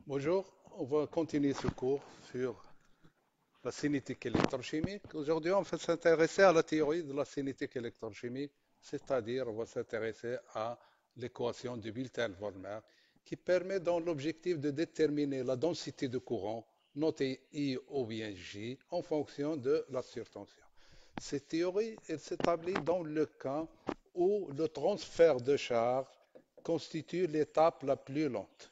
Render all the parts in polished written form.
Bonjour, on va continuer ce cours sur la cinétique électrochimique. Aujourd'hui, on va s'intéresser à la théorie de la cinétique électrochimique, c'est-à-dire on va s'intéresser à l'équation de Wilhelm-Volmer qui permet dans l'objectif de déterminer la densité de courant, notée I ou bien J, en fonction de la surtension. Cette théorie elle s'établit dans le cas où le transfert de charge constitue l'étape la plus lente.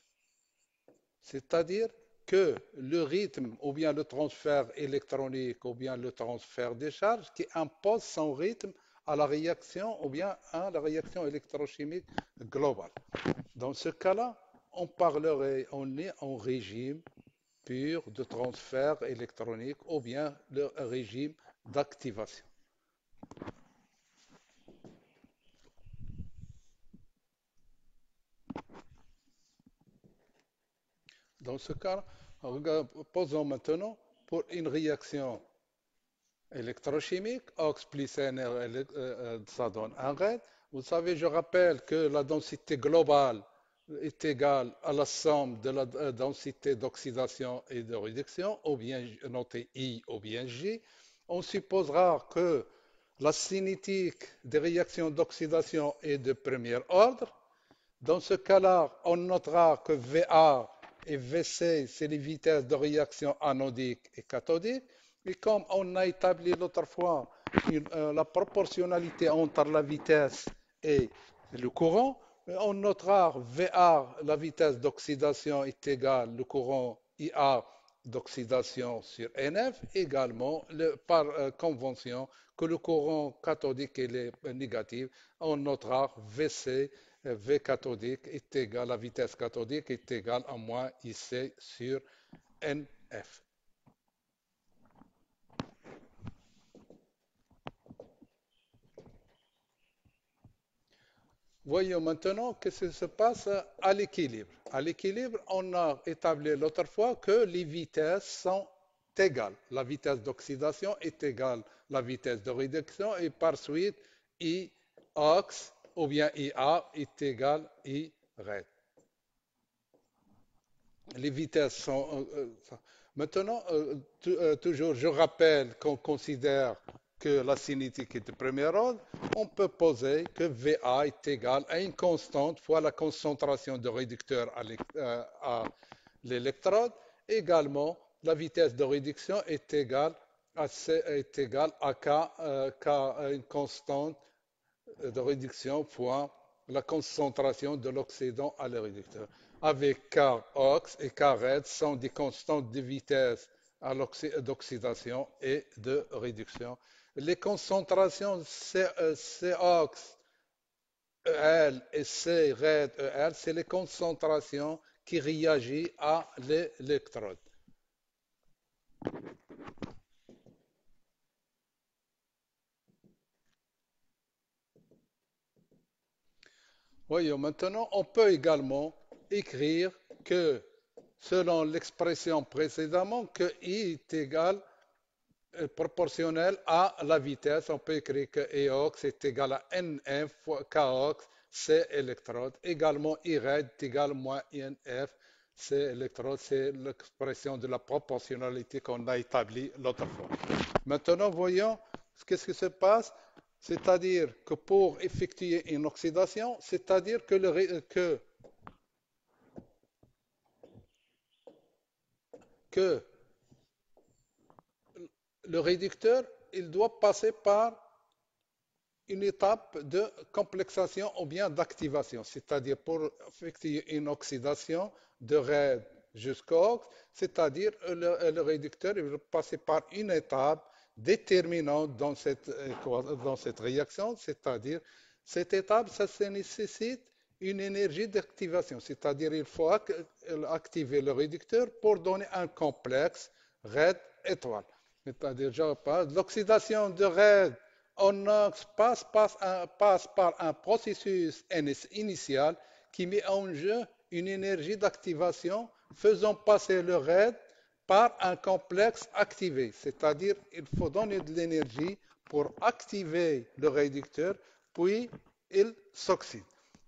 C'est-à-dire que le rythme ou bien le transfert électronique ou bien le transfert des charges qui impose son rythme à la réaction ou bien à la réaction électrochimique globale. Dans ce cas-là, on est en régime pur de transfert électronique ou bien le régime d'activation. Dans ce cas, posons maintenant pour une réaction électrochimique, OX plus NR, ça donne un RAID. Vous savez, je rappelle que la densité globale est égale à la somme de la densité d'oxydation et de réduction, ou bien notée I ou bien J. On supposera que la cinétique des réactions d'oxydation est de premier ordre. Dans ce cas-là, on notera que VA et VC, c'est les vitesses de réaction anodique et cathodique. Et comme on a établi l'autre fois la proportionnalité entre la vitesse et le courant, on notera VA, la vitesse d'oxydation est égale au courant IA d'oxydation sur NF, également par convention que le courant cathodique est négatif, on notera VC V cathodique est égal, la vitesse cathodique est égale à moins IC sur NF. Voyons maintenant qu'est-ce qui se passe à l'équilibre. À l'équilibre, on a établi l'autre fois que les vitesses sont égales. La vitesse d'oxydation est égale à la vitesse de réduction et par suite I ox ou bien IA est égal à I red. Les vitesses sont. Maintenant, toujours, je rappelle qu'on considère que la cinétique est de premier ordre. On peut poser que VA est égal à une constante fois la concentration de réducteur à l'électrode. Également, la vitesse de réduction est égale à, est égale à K, K, une constante de réduction fois la concentration de l'oxydant à le réducteur. Avec Kox et Kred sont des constantes de vitesse d'oxydation et de réduction. Les concentrations COX EL et CRED EL, c'est les concentrations qui réagissent à l'électrode. Voyons, maintenant, on peut également écrire que, selon l'expression précédemment, que I est égal proportionnel à la vitesse. On peut écrire que EOX est égal à NF fois KOX, C électrode. Également, IRED est égal à moins INF, C électrode. C'est l'expression de la proportionnalité qu'on a établie l'autre fois. Maintenant, voyons qu'est-ce qui se passe. C'est-à-dire que pour effectuer une oxydation, c'est-à-dire que le réducteur, il doit passer par une étape de complexation ou bien d'activation, c'est-à-dire pour effectuer une oxydation de RAID jusqu'au OX, c'est-à-dire le réducteur il va passer par une étape déterminante dans cette réaction, c'est-à-dire cette étape, ça nécessite une énergie d'activation, c'est-à-dire il faut activer le réducteur pour donner un complexe RAID étoile. C'est-à-dire, l'oxydation de RAID en ox passe par un processus initial qui met en jeu une énergie d'activation faisant passer le RAID par un complexe activé. C'est-à-dire il faut donner de l'énergie pour activer le réducteur, puis il s'oxyde.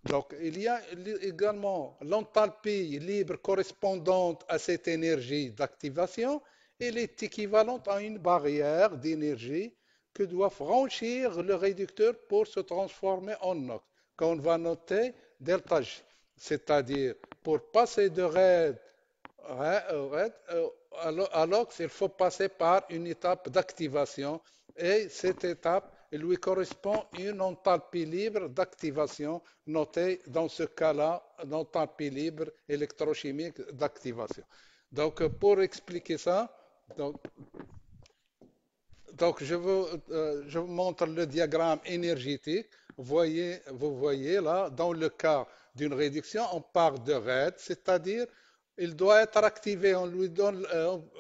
Donc, il y a également l'enthalpie libre correspondante à cette énergie d'activation. Elle est équivalente à une barrière d'énergie que doit franchir le réducteur pour se transformer en NOx, qu'on va noter delta G. C'est-à-dire, pour passer de RAID à l'ox, il faut passer par une étape d'activation et cette étape lui correspond une enthalpie libre d'activation notée dans ce cas-là, l'enthalpie libre électrochimique d'activation. Donc, pour expliquer ça, donc, je vous montre le diagramme énergétique. Vous voyez là, dans le cas d'une réduction, on part de RAID, c'est-à-dire il doit être activé, on lui donne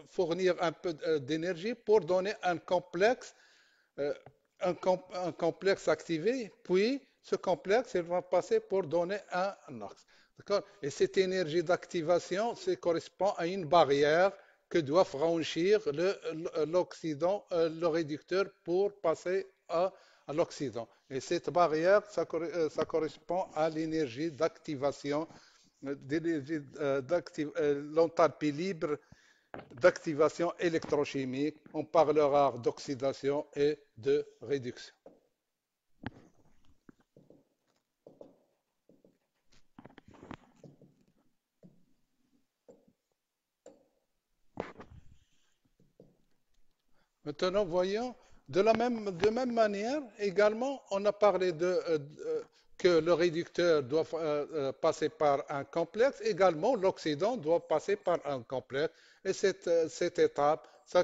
fournir un peu d'énergie pour donner euh, un complexe activé, puis ce complexe, il va passer pour donner un NOx. D'accord? Et cette énergie d'activation, ça correspond à une barrière que doit franchir l'oxydant, le réducteur pour passer à l'oxydant. Et cette barrière, ça correspond à l'énergie d'activation, l'enthalpie libre d'activation électrochimique. On parlera d'oxydation et de réduction. Maintenant, voyons, de même manière, également, on a parlé que le réducteur doit passer par un complexe, également l'oxydant doit passer par un complexe. Et cette étape, ça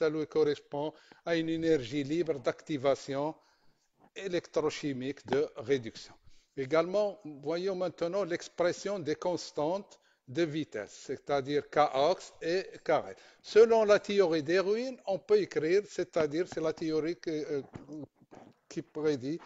lui correspond à une énergie libre d'activation électrochimique de réduction. Également, voyons maintenant l'expression des constantes de vitesse, c'est-à-dire Kx et Kr. Selon la théorie des ruines, on peut écrire, c'est-à-dire c'est la théorie qui prédit,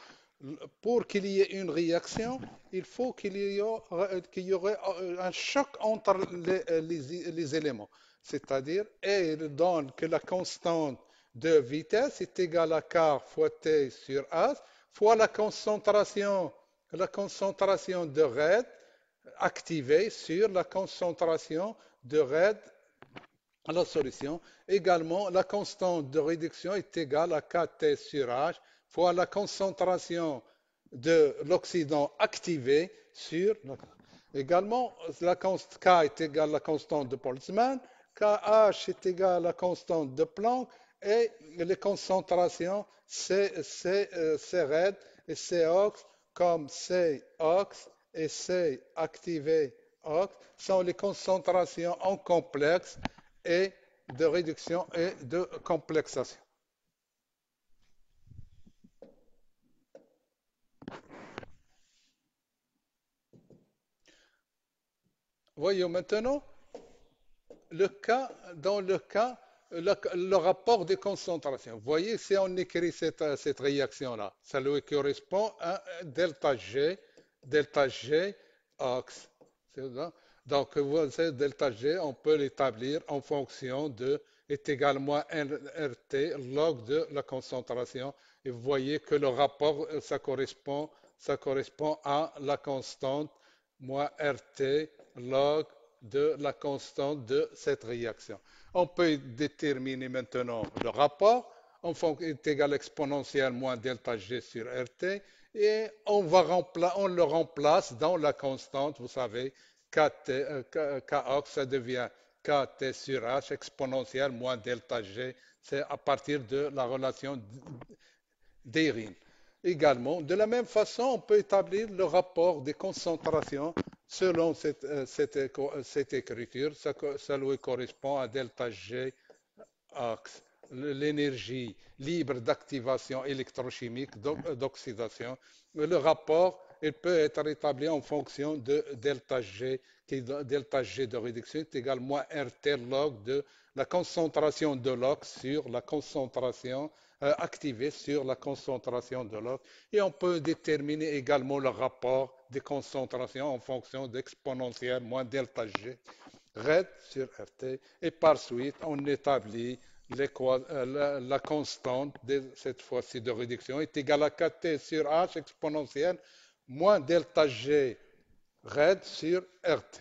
pour qu'il y ait une réaction, il faut qu'il y aurait un choc entre les éléments. C'est-à-dire, et il donne que la constante de vitesse est égale à K fois T sur H fois la concentration de RAID activée sur la concentration de RAID à la solution. Également, la constante de réduction est égale à Kt sur H fois la concentration de l'oxydant activé sur. Également, K est égale à la constante de Boltzmann, KH est égal à la constante de Planck et les concentrations C et COX comme COX et C activé OX sont les concentrations en complexe et de réduction et de complexation. Voyons maintenant dans le cas, le rapport de concentration. Vous voyez, si on écrit cette réaction-là, ça lui correspond à delta G ox. Donc, vous savez, delta G, on peut l'établir en fonction de est égal à moins RT log de la concentration. Et vous voyez que le rapport, ça correspond à la constante moins RT log de la constante de cette réaction. On peut déterminer maintenant le rapport en fonction est égal à exponentielle moins delta G sur RT et on le remplace dans la constante, vous savez, Kox, ça devient Kt sur H exponentielle moins delta G, c'est à partir de la relation d'Erin. Également, de la même façon, on peut établir le rapport des concentrations selon cette écriture. Ça lui correspond à delta G axe, l'énergie libre d'activation électrochimique, d'oxydation. Le rapport, il peut être établi en fonction de delta G, qui est delta G de réduction est égal à moins RT log de la concentration de l'ox sur la concentration activée sur la concentration de l'ox. Et on peut déterminer également le rapport des concentrations en fonction d'exponentielle moins delta G RED sur RT et par suite on établit la constante de cette fois-ci de réduction est égale à Kt sur H exponentielle moins delta G RED sur RT.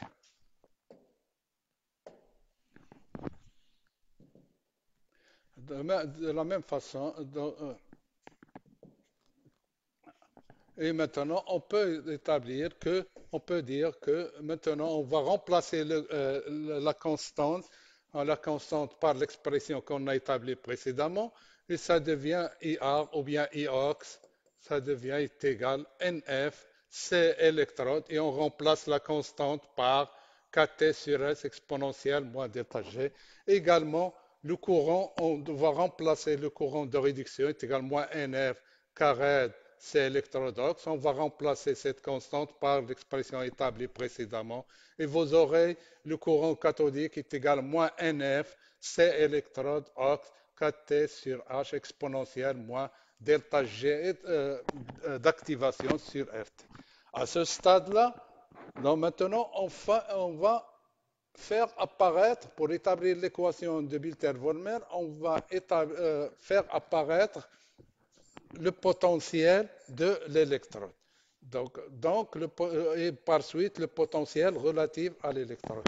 De la même façon, et maintenant, on peut établir que, on peut dire que maintenant, on va remplacer la constante, la constante par l'expression qu'on a établie précédemment, et ça devient IR ou bien IOX, ça devient est égal NF, C électrode, et on remplace la constante par KT sur S exponentielle moins delta G. Également, le courant, on va remplacer le courant de réduction, est égal moins NF carré c'est électrodoxe. On va remplacer cette constante par l'expression établie précédemment. Et vous aurez le courant cathodique est égal à moins NF, C électrode, ox, 4T sur H exponentielle moins delta G d'activation sur RT. À ce stade-là, maintenant, on va faire apparaître, pour établir l'équation de Bilter-Volmer, on va faire apparaître le potentiel de l'électrode. Et par suite, le potentiel relatif à l'électrode.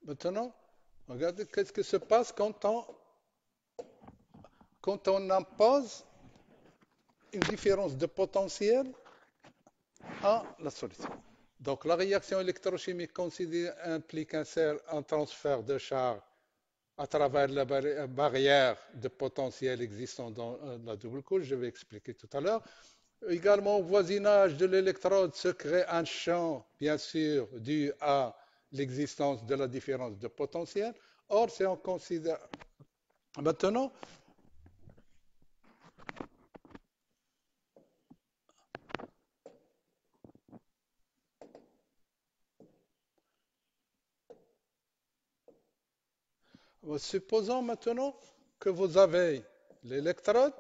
Maintenant, regardez qu'est-ce qui se passe quand on impose une différence de potentiel à la solution. Donc, la réaction électrochimique implique un transfert de charge à travers la barrière de potentiel existant dans la double couche, je vais expliquer tout à l'heure. Également, au voisinage de l'électrode se crée un champ, bien sûr, dû à l'existence de la différence de potentiel. Or, si on considère maintenant, supposons maintenant que vous avez l'électrode,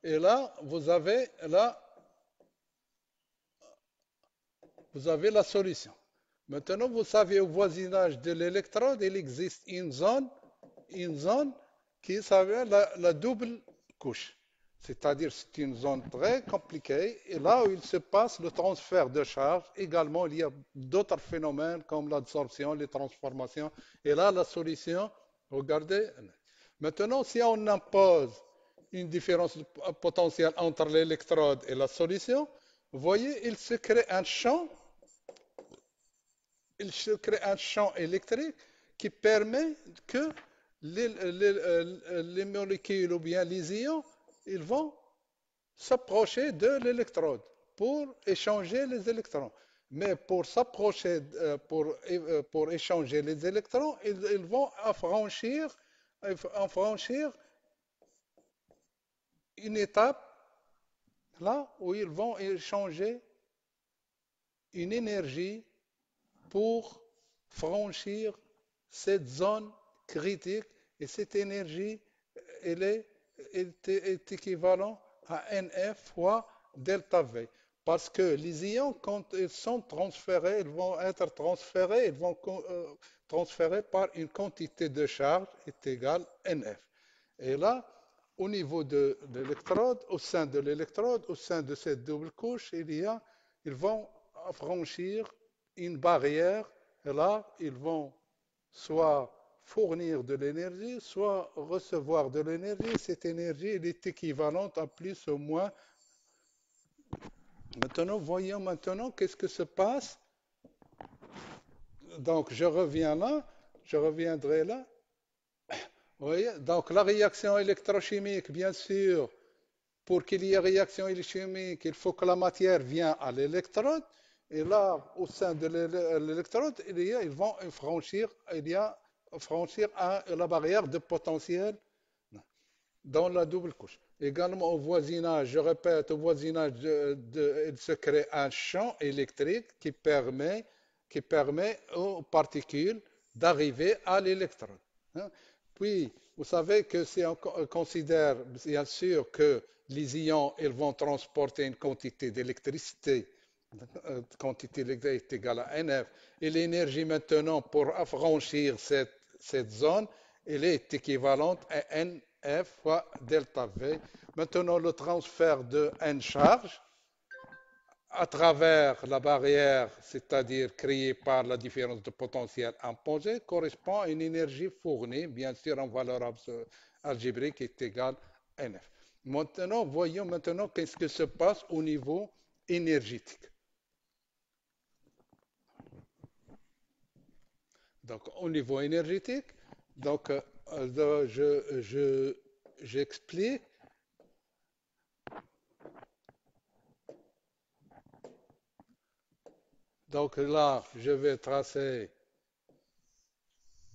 et là, vous avez la solution. Maintenant, vous savez, au voisinage de l'électrode, il existe une zone qui s'appelle la double couche. C'est-à-dire, c'est une zone très compliquée, et là où il se passe le transfert de charge, également, il y a d'autres phénomènes comme l'absorption, les transformations, et là, la solution, regardez. Maintenant, si on impose une différence potentielle entre l'électrode et la solution, vous voyez, il se crée un champ électrique qui permet que les molécules ou bien les ions, ils vont s'approcher de l'électrode pour échanger les électrons. Mais pour s'approcher, pour échanger les électrons, ils vont franchir une étape là où ils vont échanger une énergie pour franchir cette zone critique et cette énergie elle est équivalente à NF fois delta V. Parce que les ions, quand ils sont transférés, ils vont être transférés, ils vont transférés par une quantité de charge est égale NF. Et là, au niveau de l'électrode, au sein de l'électrode, au sein de cette double couche, ils vont franchir une barrière et là, ils vont soit fournir de l'énergie, soit recevoir de l'énergie. Cette énergie elle est équivalente à plus ou moins. Maintenant, voyons maintenant qu'est-ce que se passe. Donc, je reviendrai là. Vous voyez? Donc, la réaction électrochimique, bien sûr, pour qu'il y ait réaction électrochimique, il faut que la matière vienne à l'électrode. Et là, au sein de l'électrode, ils vont franchir la barrière de potentiel dans la double couche. Également au voisinage, je répète, au voisinage, il se crée un champ électrique qui permet aux particules d'arriver à l'électrode. Puis, vous savez que si on considère bien sûr que les ions ils vont transporter une quantité d'électricité quantité électrique est égale à NF. Et l'énergie maintenant pour affranchir cette zone, elle est équivalente à NF fois delta V. Maintenant, le transfert de N charge à travers la barrière, c'est-à-dire créée par la différence de potentiel imposée, correspond à une énergie fournie, bien sûr en valeur algébrique, qui est égale à NF. Maintenant, voyons maintenant qu'est-ce qui se passe au niveau énergétique. Donc, au niveau énergétique, donc, j'explique. Donc là, je vais tracer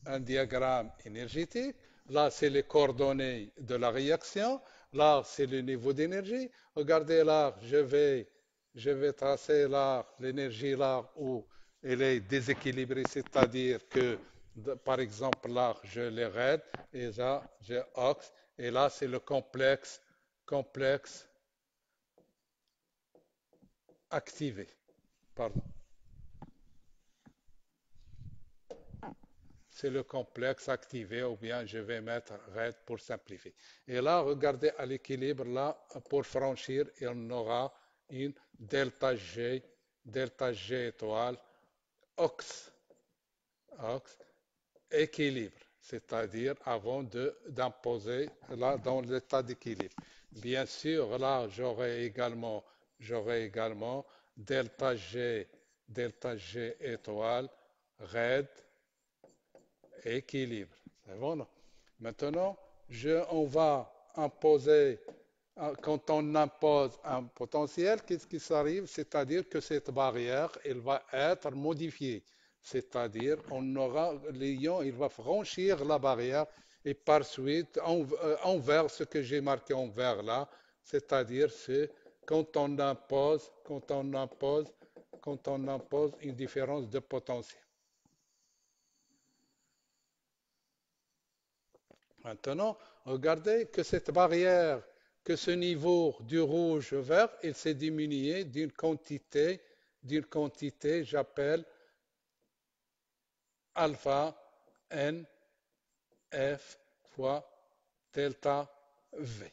un diagramme énergétique. Là, c'est les coordonnées de la réaction. Là, c'est le niveau d'énergie. Regardez là, je vais tracer là l'énergie là où elle est déséquilibrée, c'est-à-dire que, par exemple, là, je les raide et là, j'ai ox. Et là, c'est le complexe activé. Pardon. C'est le complexe activé ou bien je vais mettre RAID pour simplifier. Et là, regardez à l'équilibre, là, pour franchir, on aura une delta G étoile, ox, ox, équilibre, c'est-à-dire avant d'imposer là dans l'état d'équilibre. Bien sûr, là, j'aurai également delta G étoile, RAID, équilibre. C'est bon, non? Maintenant, on va imposer, quand on impose un potentiel, qu'est-ce qui s'arrive? C'est-à-dire que cette barrière, elle va être modifiée. C'est-à-dire, on aura l'ion, il va franchir la barrière et par suite, envers ce que j'ai marqué en vert là, c'est-à-dire c'est quand on impose une différence de potentiel. Maintenant, regardez que cette barrière, que ce niveau du rouge au vert, il s'est diminué d'une quantité, j'appelle alpha n f fois delta v.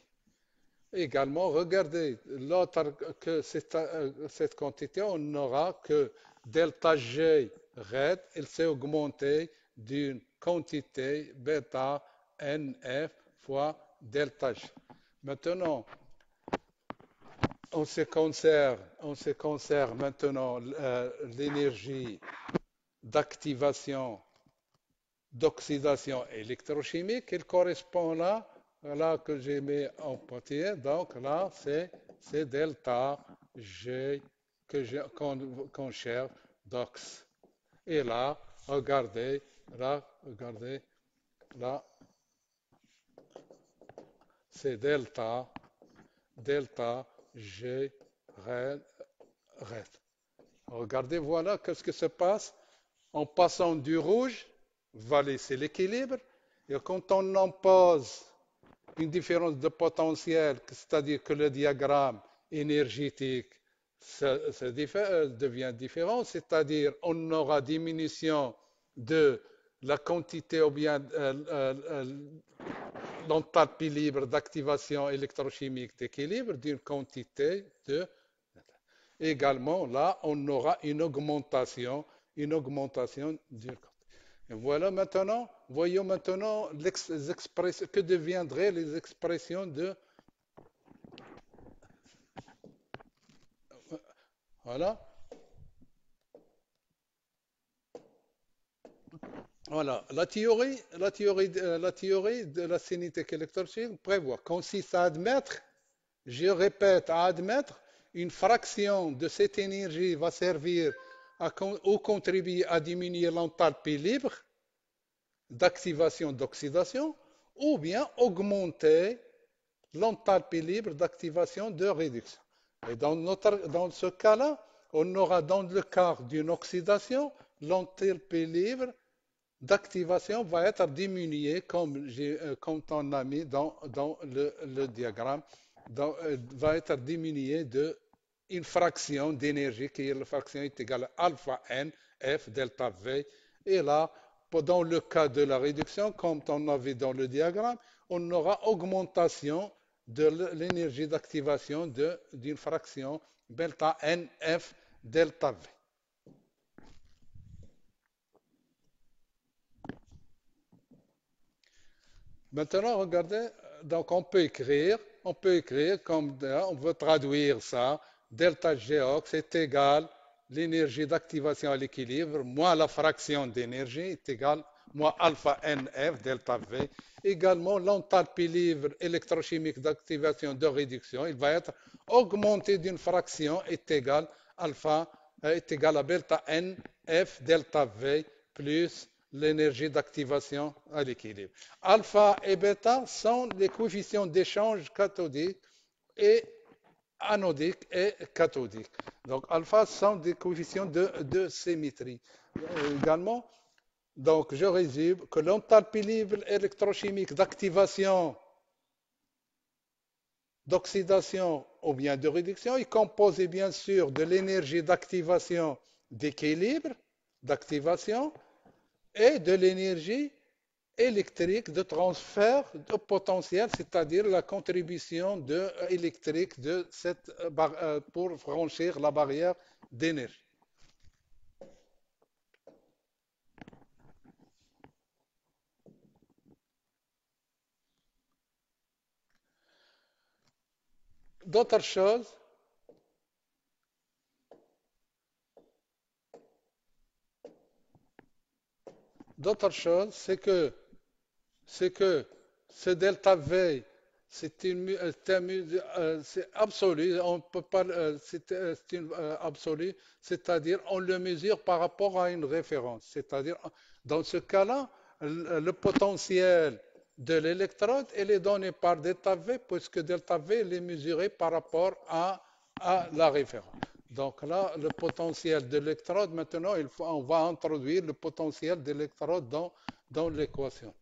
Également, regardez, l'autre que cette quantité, on n'aura que delta G red, il s'est augmenté d'une quantité bêta NF fois delta G. Maintenant, on se conserve maintenant l'énergie d'activation, d'oxydation électrochimique, il correspond là que j'ai mis en pointillé, donc là c'est delta G qu'on cherche d'ox. Et là, regardez, là, c'est delta G red. Regardez, voilà qu'est-ce qui se passe en passant du rouge, vallée c'est l'équilibre, et quand on impose une différence de potentiel, c'est-à-dire que le diagramme énergétique devient différent, c'est-à-dire on aura diminution de la quantité ou bien l'enthalpie libre d'activation électrochimique d'équilibre d'une quantité de... Également, là, on aura une augmentation du... Et voilà maintenant, voyons maintenant les expressions, que deviendraient les expressions de... Voilà. Voilà. La théorie de la cinétique électrochimique prévoit, consiste à admettre, je répète, à admettre une fraction de cette énergie va servir ou contribuer à diminuer l'enthalpie libre d'activation d'oxydation ou bien augmenter l'enthalpie libre d'activation de réduction. Et dans ce cas-là, on aura dans le cas d'une oxydation, l'enthalpie libre d'activation va être diminuée comme on a mis dans le diagramme, va être diminuée de une fraction d'énergie qui est la fraction est égale à alpha n f delta v. Et là, dans le cas de la réduction, comme on a vu dans le diagramme, on aura augmentation de l'énergie d'activation d'une fraction delta n f delta v. Maintenant, regardez, donc on peut écrire comme on veut traduire ça, delta Gox est égal l'énergie d'activation à l'équilibre moins la fraction d'énergie est égal moins alpha NF delta V. Également, l'enthalpie libre électrochimique d'activation de réduction, il va être augmenté d'une fraction est égal alpha est égal à delta N F delta V plus l'énergie d'activation à l'équilibre. Alpha et bêta sont les coefficients d'échange cathodique et anodique et cathodique. Donc alpha sont des coefficients de symétrie. Également, donc je résume que l'enthalpie libre électrochimique d'activation, d'oxydation ou bien de réduction est composée bien sûr de l'énergie d'activation d'équilibre, d'activation et de l'énergie électrique de transfert de potentiel, c'est-à-dire la contribution électrique pour franchir la barrière d'énergie. D'autres choses, c'est que ce delta V, c'est absolu, on peut pas, c'est une absolu, c'est-à-dire on le mesure par rapport à une référence. C'est-à-dire, dans ce cas-là, le potentiel de l'électrode, elle est donné par delta V, puisque delta V, elle est mesuré par rapport à la référence. Donc là, le potentiel de l'électrode, maintenant, on va introduire le potentiel d'électrode dans l'équation.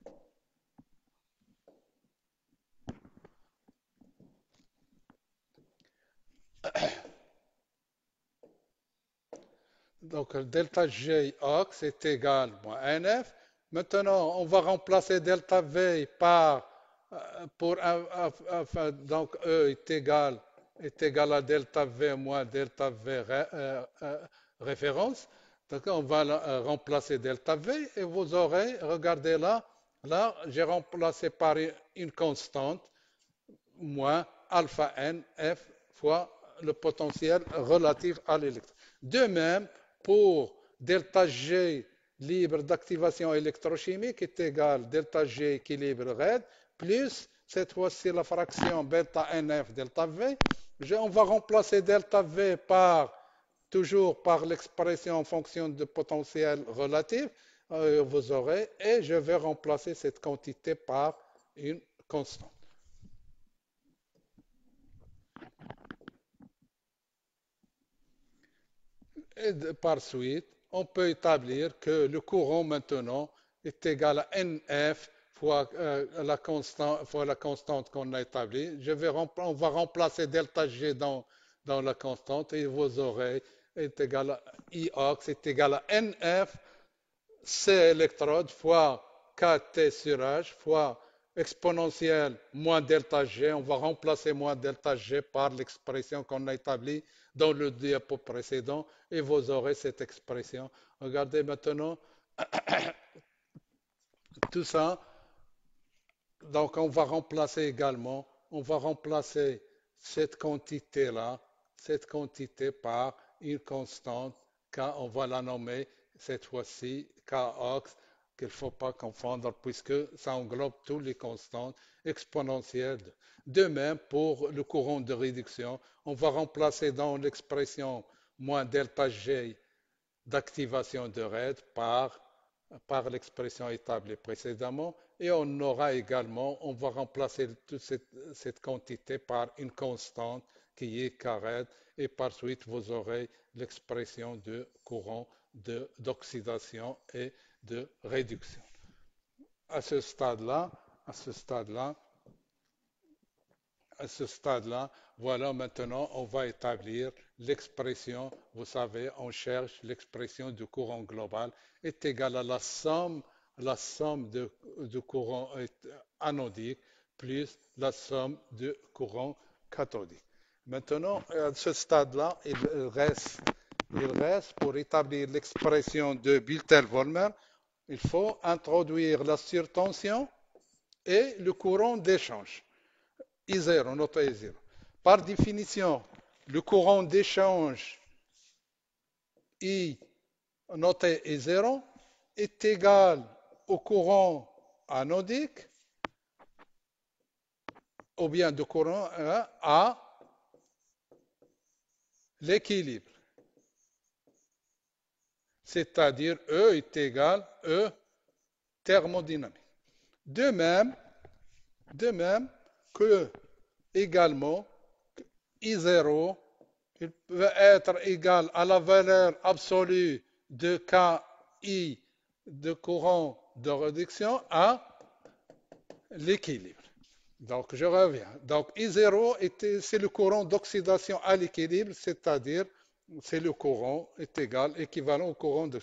Donc delta G ox est égal à NF. Maintenant, on va remplacer delta V par, donc E est égal à delta V moins delta V référence. Donc on va remplacer delta V et vous aurez, regardez là j'ai remplacé par une constante moins alpha n f fois le potentiel relatif à l'électron. De même, pour delta G libre d'activation électrochimique est égal delta G équilibre RAID plus cette fois-ci la fraction delta NF delta V. On va remplacer delta V toujours par l'expression en fonction de potentiel relatif. Vous aurez, et je vais remplacer cette quantité par une constante. Et par suite, on peut établir que le courant maintenant est égal à NF fois la constante qu'on a établie. On va remplacer delta G dans la constante et vous aurez est égal à Iox est égal à NF C électrode fois KT sur H fois exponentielle moins delta G. On va remplacer moins delta G par l'expression qu'on a établie dans le diapo précédent et vous aurez cette expression. Regardez maintenant tout ça. Donc on va remplacer également, on va remplacer cette quantité-là, cette quantité par une constante K, on va la nommer cette fois-ci Kox, qu'il ne faut pas confondre puisque ça englobe toutes les constantes exponentielles. De même, pour le courant de réduction, on va remplacer dans l'expression moins delta G d'activation de RAID par l'expression établie précédemment et on aura également, on va remplacer toute cette quantité par une constante qui est KRAID et par suite vous aurez l'expression de courant d'oxydation et de réduction. À ce stade-là, à ce stade-là, à ce stade-là, voilà maintenant on va établir l'expression, vous savez, on cherche l'expression du courant global est égale à la somme de courant anodique plus la somme de courant cathodique. Maintenant, à ce stade-là, il reste pour établir l'expression de Biltel-Volmer, il faut introduire la surtension et le courant d'échange. I0, notre I0. Par définition, le courant d'échange I noté I0 est égal au courant anodique ou bien de courant à l'équilibre. C'est-à-dire E est égal à E thermodynamique. De même que également I0 il peut être égal à la valeur absolue de KI de courant de réduction à l'équilibre. Donc, je reviens. Donc, I0, c'est le courant d'oxydation à l'équilibre, c'est-à-dire, c'est le courant est égal, équivalent au courant de...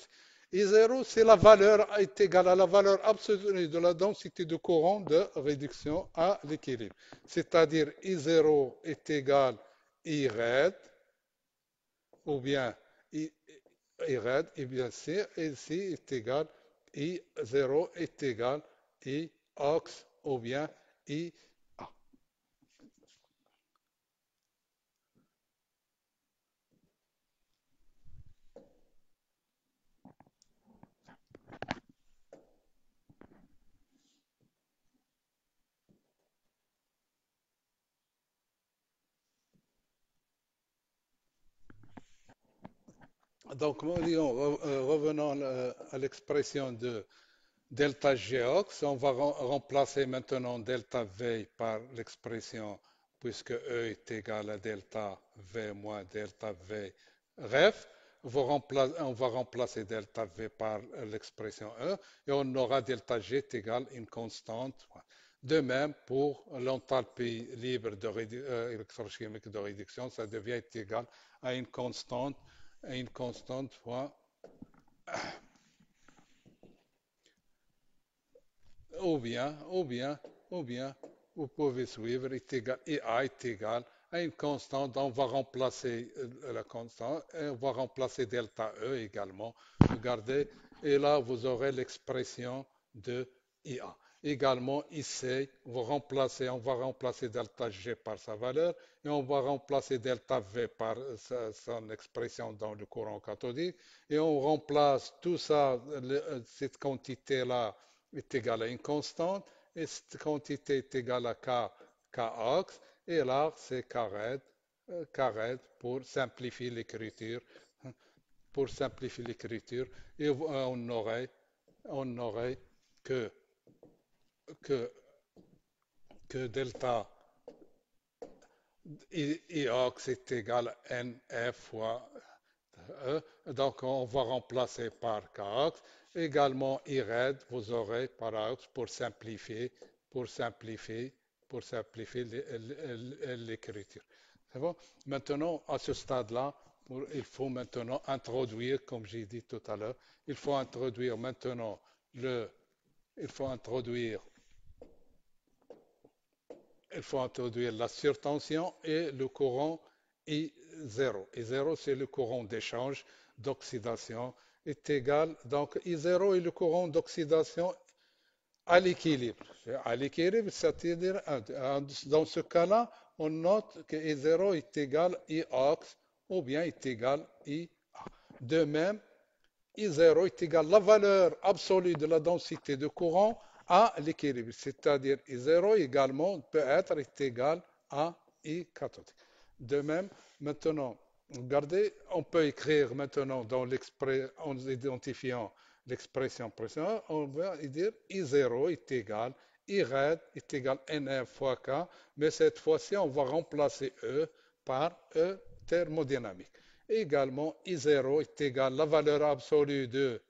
I0, c'est la valeur est égale à la valeur absolue de la densité de courant de réduction à l'équilibre. C'est-à-dire, I0 est égal à I RED, ou bien I RED, et bien C, ici est égal I0 est égal I OX, ou bien I Donc, revenons à l'expression de delta Gox. On va remplacer maintenant delta V par l'expression, puisque E est égal à delta V moins delta V ref. On va remplacer delta V par l'expression E et on aura delta G est égal à une constante. De même, pour l'enthalpie libre électrochimique de réduction, ça devient égal à une constante fois ou bien, ou bien, ou bien, vous pouvez suivre et A est égal à une constante. On va remplacer la constante et on va remplacer delta E également. Regardez, et là vous aurez l'expression de IA. Également ici, on va remplacer delta G par sa valeur et on va remplacer delta V par son expression dans le courant cathodique et on remplace tout ça, cette quantité-là est égale à une constante et cette quantité est égale à Kx et là c'est Kred pour simplifier l'écriture et on aurait que, que, que delta Iox est égal à NF fois E. Donc on va remplacer par Kx. Également IRED, vous aurez par AUX pour simplifier, l'écriture. C'est bon? Maintenant, à ce stade-là, il faut maintenant introduire, comme j'ai dit tout à l'heure, il faut introduire maintenant il faut introduire la surtension et le courant I0. I0, c'est le courant d'échange d'oxydation est égal. Donc, I0 est le courant d'oxydation à l'équilibre. À l'équilibre, c'est-à-dire, dans ce cas-là, on note que I0 est égal à Iox ou bien est égal à IA. De même, I0 est égal à la valeur absolue de la densité de courant à l'équilibre, c'est-à-dire I0 également peut être égal à I cathodique. De même, maintenant, regardez, on peut écrire maintenant en identifiant l'expression précédente, on va dire I0 est égal, I RED est égal à NF fois K, mais cette fois-ci, on va remplacer E par E thermodynamique. Également, I0 est égal, la valeur absolue de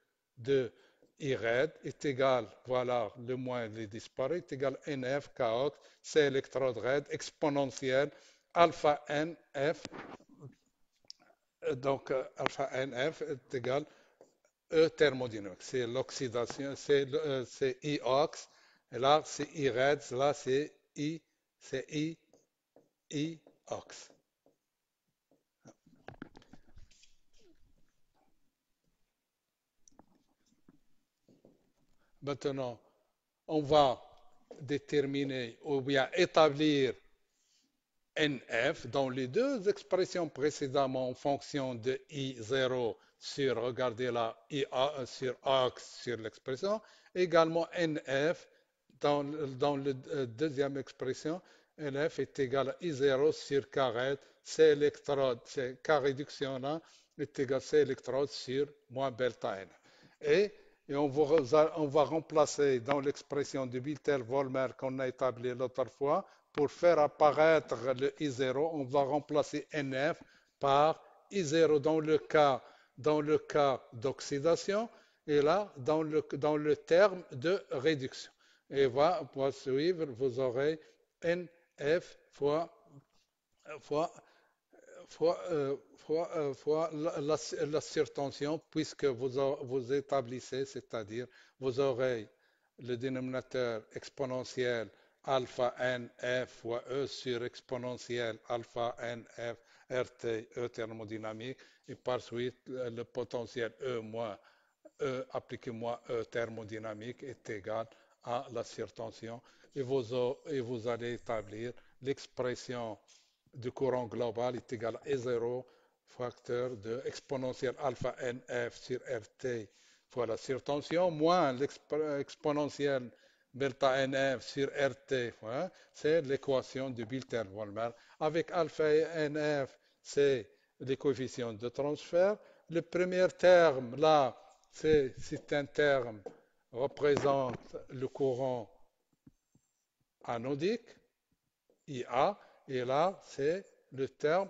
I RED est égal, voilà, le moins il disparaît, est égal à NF KOX, c'est électrode RED exponentielle alpha NF Donc, alpha NF est égal E thermodynamique. C'est l'oxydation, c'est IOX, et là c'est IRED, là c'est IOX. Maintenant, on va déterminer ou bien établir NF dans les deux expressions précédemment en fonction de I0 sur, regardez là, IA sur AX sur l'expression, également NF dans la deuxième expression, NF est égal à I0 sur carré, C électrode, c'est K réduction là, est égal à C électrode sur moins delta N. Et, et on va remplacer dans l'expression de Wilter-Volmer qu'on a établie l'autre fois, pour faire apparaître le I0, on va remplacer NF par I0 dans le cas d'oxydation et là dans le terme de réduction. Et pour suivre, vous aurez NF fois, fois la surtension, puisque vous établissez, c'est-à-dire vous aurez le dénominateur exponentiel alpha n f fois E sur exponentiel alpha n f RT E thermodynamique et par suite le potentiel E moins E appliqué moins E thermodynamique est égal à la surtension et vous allez établir l'expression du courant global est égal à E0 facteur de exponentielle alpha NF sur RT fois la surtension moins l'exponentielle delta NF sur RT, c'est l'équation de Bilter-Volmer. Avec alpha NF, c'est les coefficients de transfert. Le premier terme, là, c'est un terme représente le courant anodique, IA, et là, c'est le terme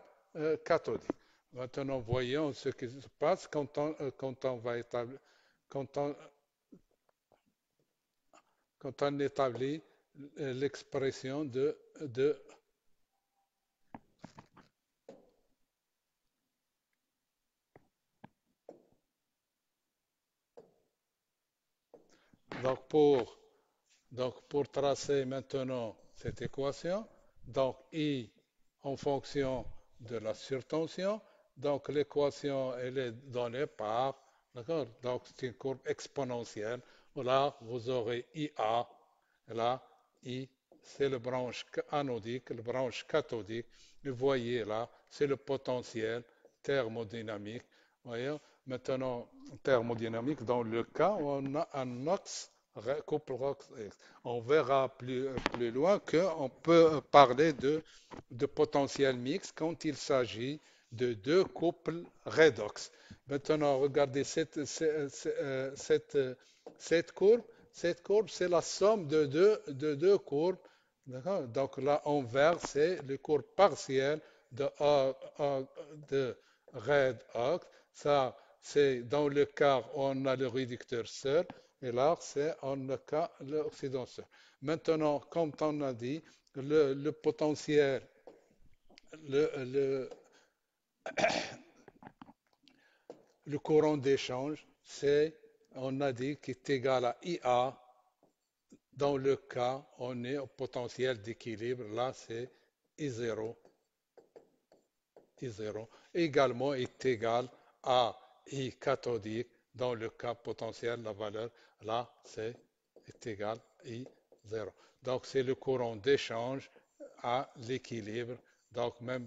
cathodique. Maintenant, voyons ce qui se passe quand on va établir, quand on, quand on établit l'expression de. Donc pour, donc pour tracer maintenant cette équation, donc I en fonction de la surtension, donc l'équation elle est donnée par, d'accord, donc c'est une courbe exponentielle. Là, vous aurez IA, là, I, c'est la branche anodique, la branche cathodique. Et vous voyez là, c'est le potentiel thermodynamique. Voyez, maintenant, thermodynamique, dans le cas où on a un axe couple Rox-X. On verra plus loin qu'on peut parler de potentiel mixte quand il s'agit de deux couples redox. Maintenant, regardez cette courbe. Cette courbe, c'est la somme de deux courbes. Donc là, en vert, c'est les courbes partielles de redox. Ça, c'est dans le cas où on a le réducteur seul. Et là, c'est en le cas l'Occident seul. Maintenant, comme on a dit, le potentiel, le, le, le courant d'échange, c'est, on a dit, qui est égal à IA. Dans le cas, on est au potentiel d'équilibre. Là, c'est I0. I0 également est égal à I cathodique. Dans le cas potentiel, la valeur, là, est égal à I0. Donc, c'est le courant d'échange à l'équilibre. Donc, même